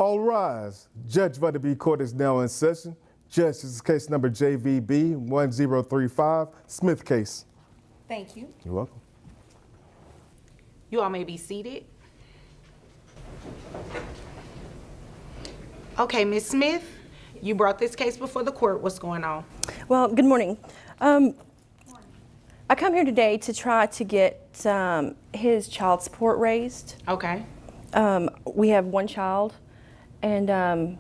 All rise. Judge Vanderby Court is now in session. Judge, this is case number JVB 1035, Smith case. Thank you. You're welcome. You all may be seated. Okay, Ms. Smith, you brought this case before the court. What's going on? Well, good morning. I come here today to try to get his child support raised. Okay. We have one child, and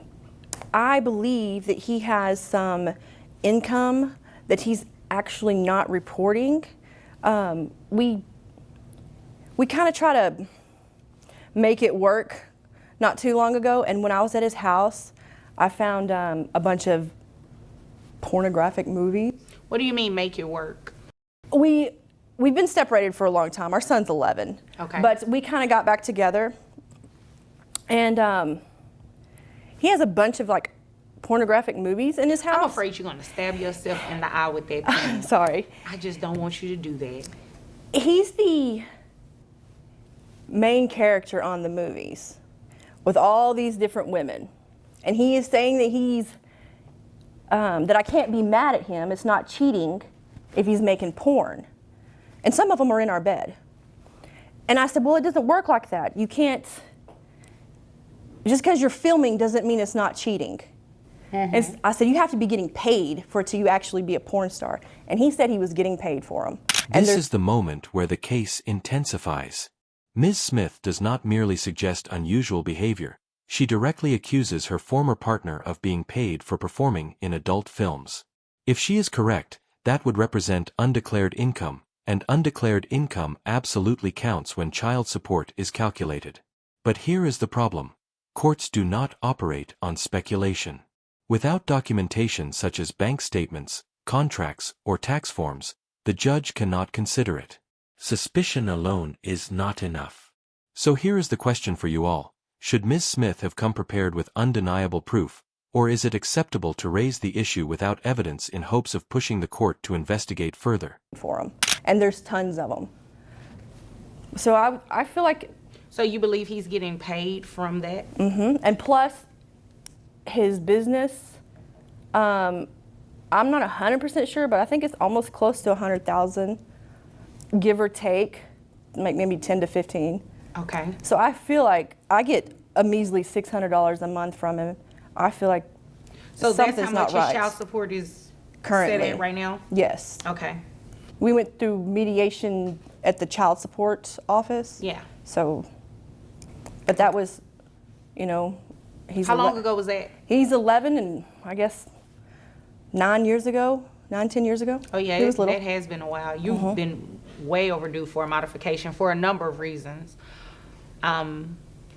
I believe that he has some income that he's actually not reporting. We kind of try to make it work not too long ago, and when I was at his house, I found a bunch of pornographic movies. What do you mean make it work? We've been separated for a long time. Our son's 11. Okay. But we kind of got back together, and he has a bunch of like pornographic movies in his house. I'm afraid you're going to stab yourself in the eye with that pen. Sorry. I just don't want you to do that. He's the main character on the movies with all these different women. And he is saying that that I can't be mad at him. It's not cheating if he's making porn. And some of them are in our bed. And I said, well, it doesn't work like that. You can't, just because you're filming doesn't mean it's not cheating. Mm-hmm. And I said, you have to be getting paid for it to actually be a porn star. And he said he was getting paid for them. This is the moment where the case intensifies. Ms. Smith does not merely suggest unusual behavior. She directly accuses her former partner of being paid for performing in adult films. If she is correct, that would represent undeclared income, and undeclared income absolutely counts when child support is calculated. But here is the problem. Courts do not operate on speculation. Without documentation such as bank statements, contracts, or tax forms, the judge cannot consider it. Suspicion alone is not enough. So here is the question for you all. Should Ms. Smith have come prepared with undeniable proof, or is it acceptable to raise the issue without evidence in hopes of pushing the court to investigate further? For them, and there's tons of them. So I feel like. So you believe he's getting paid from that? Mm-hmm. And plus, his business. I'm not 100% sure, but I think it's almost close to 100,000, give or take, like maybe 10 to 15. Okay. So I feel like I get a measly $600 a month from him. I feel like so something's that's how not much right. his child support is currently set at right now? Yes. Okay. We went through mediation at the child support office. Yeah. So, but that was, he's. How long ago was that? He's 11, and I guess 10 years ago. Oh yeah, he was little. That has been a while. You've been way overdue for a modification for a number of reasons.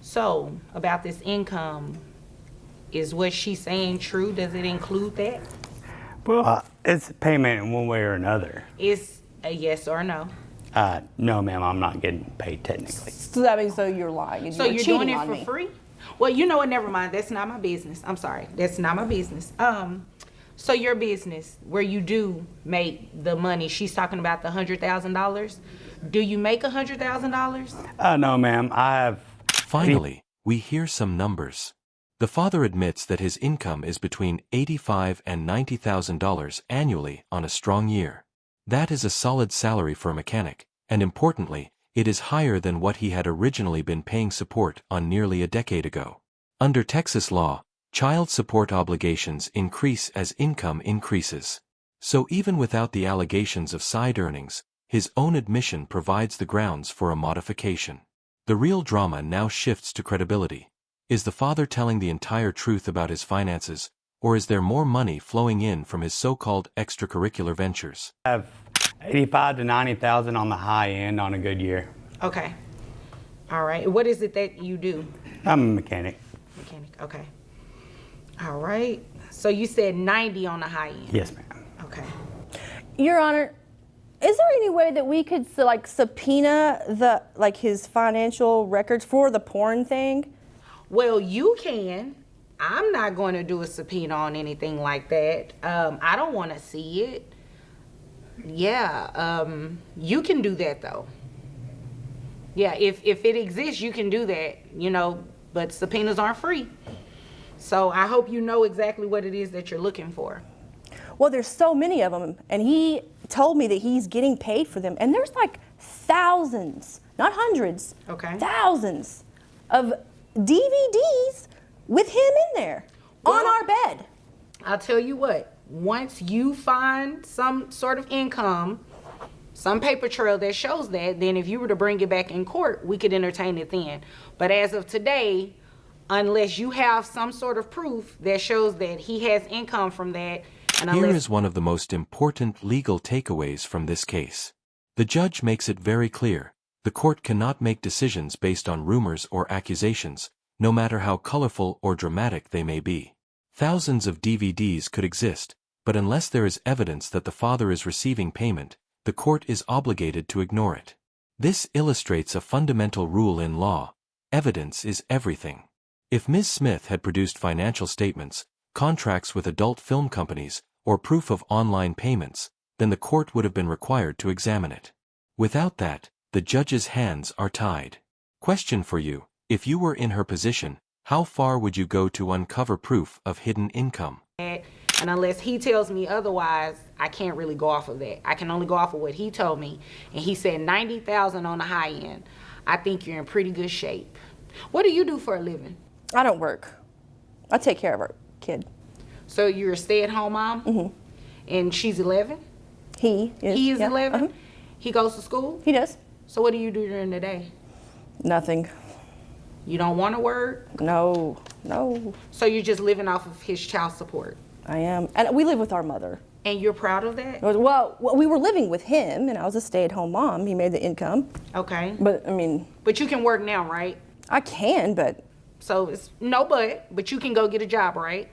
So about this income, is what she's saying true? Does it include that? Well, it's payment in one way or another. Is a yes or a no? No, ma'am, I'm not getting paid technically. So that means you're lying and so you're cheating doing it on for me. free? Well, you know what? Never mind. That's not my business. I'm sorry. That's not my business. So your business, where you do make the money, she's talking about the $100,000. Do you make $100,000? No, ma'am, I have. Finally, we hear some numbers. The father admits that his income is between $85,000 and $90,000 annually on a strong year. That is a solid salary for a mechanic, and importantly, it is higher than what he had originally been paying support on nearly a decade ago. Under Texas law, child support obligations increase as income increases. So even without the allegations of side earnings, his own admission provides the grounds for a modification. The real drama now shifts to credibility. Is the father telling the entire truth about his finances, or is there more money flowing in from his so-called extracurricular ventures? I have 85 to 90,000 on the high end on a good year. Okay. All right. What is it that you do? I'm a mechanic. Mechanic. Okay. All right. So you said 90 on the high end. Yes, ma'am. Okay. Your Honor, is there any way that we could subpoena his financial records for the porn thing? Well, you can. I'm not going to do a subpoena on anything like that. I don't want to see it. Yeah, you can do that though. Yeah, if it exists, you can do that, but subpoenas aren't free. So I hope you know exactly what it is that you're looking for. Well, there's so many of them, and he told me that he's getting paid for them, and there's like thousands, not hundreds, Okay. thousands of DVDs with him in there on our bed. I'll tell you what, once you find some sort of income, some paper trail that shows that, then if you were to bring it back in court, we could entertain it then. But as of today, unless you have some sort of proof that shows that he has income from that, and Here unless is one of the most important legal takeaways from this case. The judge makes it very clear, the court cannot make decisions based on rumors or accusations, no matter how colorful or dramatic they may be. Thousands of DVDs could exist, but unless there is evidence that the father is receiving payment, the court is obligated to ignore it. This illustrates a fundamental rule in law: evidence is everything. If Ms. Smith had produced financial statements, contracts with adult film companies, or proof of online payments, then the court would have been required to examine it. Without that, the judge's hands are tied. Question for you: if you were in her position, how far would you go to uncover proof of hidden income? and unless he tells me otherwise, I can't really go off of that. I can only go off of what he told me, and he said 90,000 on the high end. I think you're in pretty good shape. What do you do for a living? I don't work. I take care of our kid. So you're a stay-at-home mom? Mm-hmm. And she's 11? He is. He is yeah. 11? He goes to school? He does. So what do you do during the day? Nothing. You don't want to work? No. So you're just living off of his child support? I am. And we live with our mother. And you're proud of that? Well, we were living with him, and I was a stay-at-home mom. He made the income. Okay. But, I mean, But you can work now, right? I can, but So it's no but you can go get a job, right?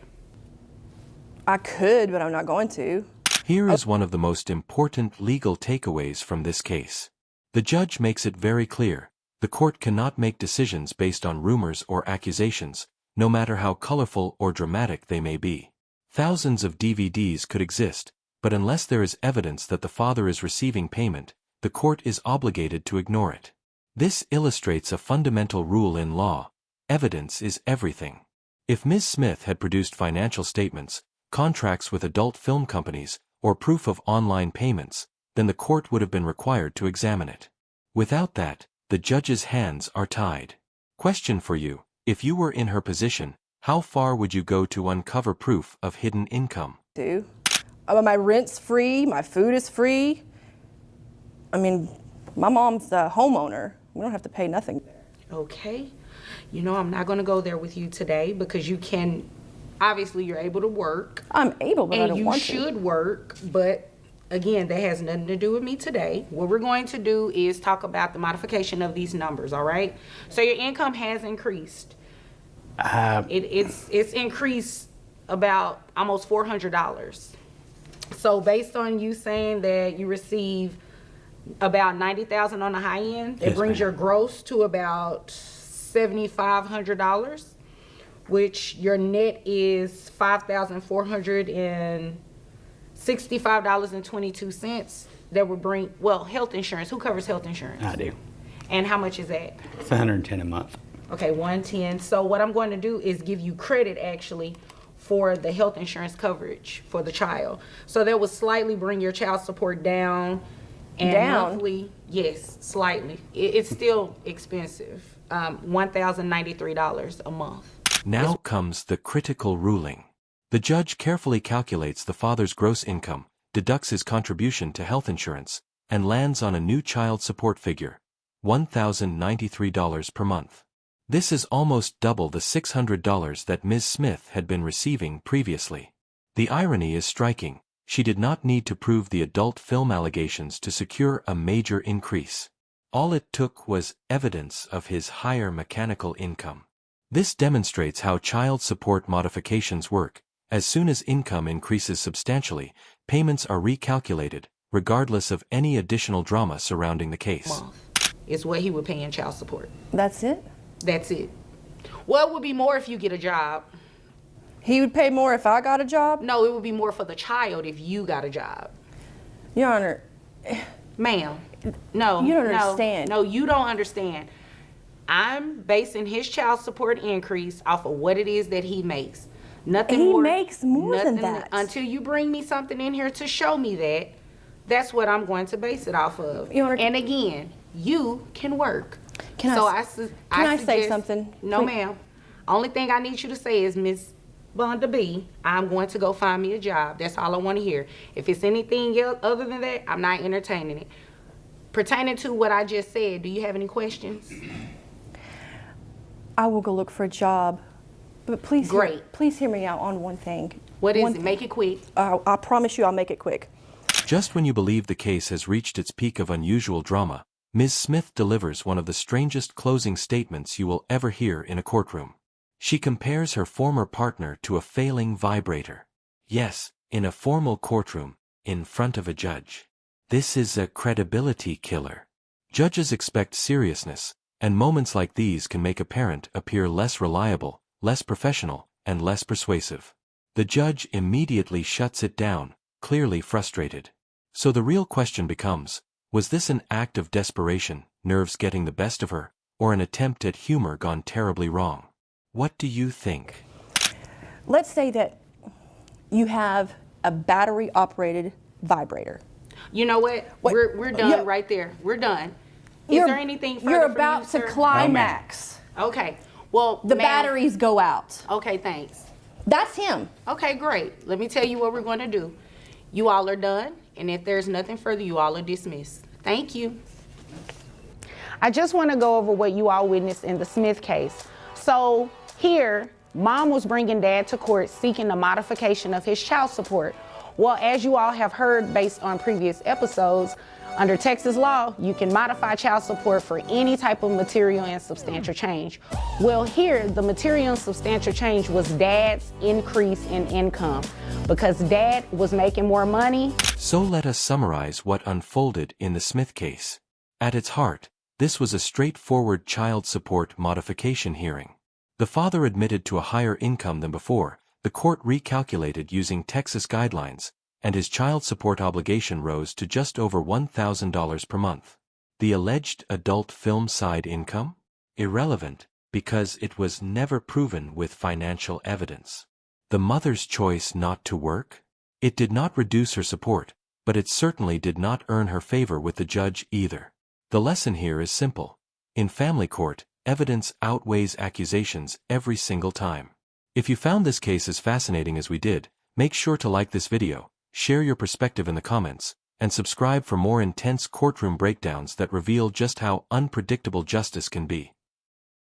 I could, but I'm not going to. Here is one of the most important legal takeaways from this case. The judge makes it very clear, the court cannot make decisions based on rumors or accusations, no matter how colorful or dramatic they may be. Thousands of DVDs could exist, but unless there is evidence that the father is receiving payment, the court is obligated to ignore it. This illustrates a fundamental rule in law: evidence is everything. If Ms. Smith had produced financial statements, contracts with adult film companies, or proof of online payments, then the court would have been required to examine it. Without that, the judge's hands are tied. Question for you: if you were in her position, how far would you go to uncover proof of hidden income? My rent's free, my food is free. I mean, my mom's the homeowner. We don't have to pay nothing. Okay. You know, I'm not going to go there with you today because you can, obviously you're able to work. I'm able, but I And don't you want to. should work, but again, that has nothing to do with me today. What we're going to do is talk about the modification of these numbers, all right? So your income has increased. It's increased about almost $400. So based on you saying that you receive about 90,000 on the high end, it Yes, brings ma'am. your gross to about $7,500, which your net is $5,465.22. That would bring, well, health insurance. Who covers health insurance? I do. And how much is that? It's $110 a month. Okay, 110. So what I'm going to do is give you credit actually for the health insurance coverage for the child. So that would slightly bring your child support down. And Down? monthly, yes, slightly. It's still expensive. $1,093 a month. Now comes the critical ruling. The judge carefully calculates the father's gross income, deducts his contribution to health insurance, and lands on a new child support figure: $1,093 per month. This is almost double the $600 that Ms. Smith had been receiving previously. The irony is striking. She did not need to prove the adult film allegations to secure a major increase. All it took was evidence of his higher mechanical income. This demonstrates how child support modifications work. As soon as income increases substantially, payments are recalculated, regardless of any additional drama surrounding the case. Month is what he would pay in child support. That's it? That's it. Well, it would be more if you get a job. He would pay more if I got a job? No, it would be more for the child if you got a job. Your Honor, Ma'am, no. You don't no, understand. No, you don't understand. I'm basing his child support increase off of what it is that he makes. Nothing He more. makes more than that. Until you bring me something in here to show me that, that's what I'm going to base it off of. And again, you can work. Can I say suggest, something? No, Please. ma'am. Only thing I need you to say is, Miss Vonda B, I'm going to go find me a job. That's all I want to hear. If it's anything else other than that, I'm not entertaining it. Pertaining to what I just said, do you have any questions? I will go look for a job. But please, please hear me out on one thing. What is it? Make it quick. I promise you I'll make it quick. Just when you believe the case has reached its peak of unusual drama, Ms. Smith delivers one of the strangest closing statements you will ever hear in a courtroom. She compares her former partner to a failing vibrator. Yes, in a formal courtroom, in front of a judge. This is a credibility killer. Judges expect seriousness, and moments like these can make a parent appear less reliable, less professional, and less persuasive. The judge immediately shuts it down, clearly frustrated. So the real question becomes, was this an act of desperation, nerves getting the best of her, or an attempt at humor gone terribly wrong? What do you think? Let's say that you have a battery-operated vibrator. You know what? We're done right there. We're done. Is there anything further You're from about you, to sir? climax. Okay. Well, The ma'am- batteries go out. Okay, thanks. That's him. Okay, great. Let me tell you what we're going to do. You all are done, and if there's nothing further, you all are dismissed. Thank you. I just want to go over what you all witnessed in the Smith case. So here, mom was bringing dad to court seeking a modification of his child support. Well, as you all have heard based on previous episodes, under Texas law, you can modify child support for any type of material and substantial change. Well, here, the material and substantial change was dad's increase in income because dad was making more money. So let us summarize what unfolded in the Smith case. At its heart, this was a straightforward child support modification hearing. The father admitted to a higher income than before. The court recalculated using Texas guidelines, and his child support obligation rose to just over $1,000 per month. The alleged adult film side income? Irrelevant, because it was never proven with financial evidence. The mother's choice not to work? It did not reduce her support, but it certainly did not earn her favor with the judge either. The lesson here is simple. In family court, evidence outweighs accusations every single time. If you found this case as fascinating as we did, make sure to like this video, share your perspective in the comments, and subscribe for more intense courtroom breakdowns that reveal just how unpredictable justice can be.